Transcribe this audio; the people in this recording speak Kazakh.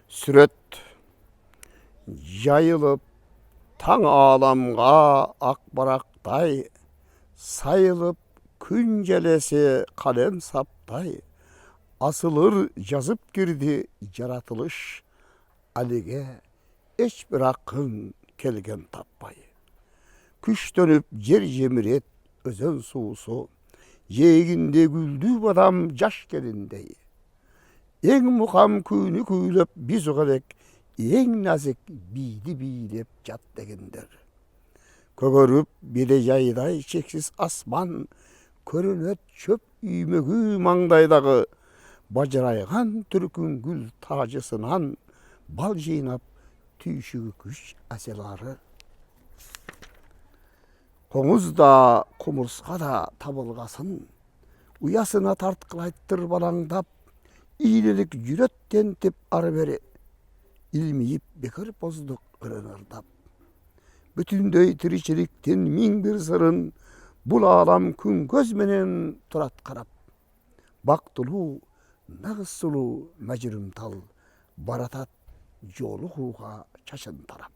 Süret yayılıp taң alamga akbarakтай, sayılıp gün gelese kalem sapтай, asılır yazıp girdi yaratılış, Ali'ge hiç bir hakkın kelgen tappay. Küş dönüp yer jemiret özen suusu, yeğinde güldü badam jaş gelindey. En mukam kuyunu kuylep biz ogalek, en nazik biydi biylep jat degendir. Kögörüp bile yayday çeksiz asman, körünöt çöp üymөгү mаңдайдагы, бажырайган түркүн гүл тажысынан бал жыйнап түйшүгү күч аселары. Коңуз да кумурска да табылгасын, уясына тарткылайттыр балаңдап, ийлелик жүрөт тентип ары бери, илмейип бекер боздук ырынырдап. Бүтүндөй тиричиликтин миң бир сырын бул алам күн көз менен турат карап. Бактылуу, нагыз сулуу мәжүрүм тал баратат жолу кууга чачын тарап.